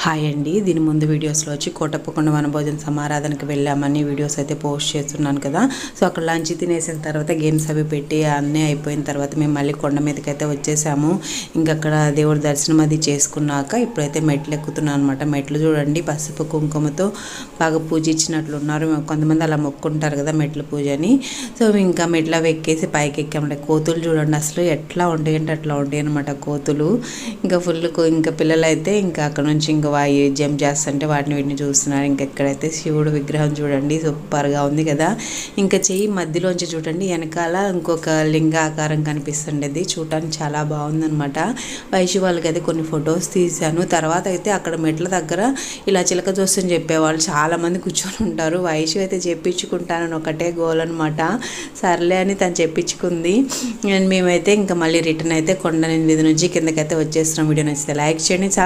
Hi అండి. దీని ముందు వీడియోస్లో వచ్చి కోటప్పకొండ వనభోజన సమారాధనకి వెళ్ళామని వీడియోస్ అయితే పోస్ట్ చేస్తున్నాను కదా. సో అక్కడ లంచ్ తినేసిన తర్వాత గేమ్స్ అవి పెట్టి అన్నీ అయిపోయిన తర్వాత మేము మళ్ళీ కొండ మీదకి అయితే వచ్చేసాము. ఇంకా అక్కడ దేవుడి దర్శనం అది చేసుకున్నాక ఇప్పుడైతే మెట్లు ఎక్కుతున్నాను అనమాట. మెట్లు చూడండి పసుపు కుంకుమతో బాగా పూజించినట్లు ఉన్నారు. కొంతమంది అలా మొక్కుంటారు కదా మెట్ల పూజ అని. సో ఇంకా మెట్లు అవి ఎక్కేసి పైకి ఎక్కామంటే కోతులు చూడండి అసలు ఎట్లా ఉంటాయి అంటే అట్లా ఉంటాయి అనమాట కోతులు. ఇంకా ఫుల్ ఇంకా పిల్లలు అయితే ఇంకా అక్కడ నుంచి ఇంకా జంప్ చేస్తుంటే వాటిని వీటిని చూస్తున్నారు. ఇంకెక్కడైతే శివుడు విగ్రహం చూడండి సూపర్గా ఉంది కదా. ఇంకా చెయ్యి మధ్యలోంచి చూడండి వెనకాల ఇంకొక లింగాకారం కనిపిస్తుండేది చూడటానికి చాలా బాగుందనమాట. వైషు వాళ్ళకి అయితే కొన్ని ఫొటోస్ తీశాను. తర్వాత అయితే అక్కడ మెట్ల దగ్గర ఇలా చిలక చూస్తని చెప్పేవాళ్ళు చాలామంది కూర్చొని ఉంటారు. వైషు అయితే చెప్పించుకుంటానని ఒకటే గోల్ అనమాట. సర్లే అని తను చెప్పించుకుంది. అండ్ మేమైతే ఇంకా మళ్ళీ రిటర్న్ అయితే కొండ మీద నుంచి కిందకైతే వచ్చేస్తున్నాం. వీడియో నచ్చితే లైక్ చేయండి. చాలా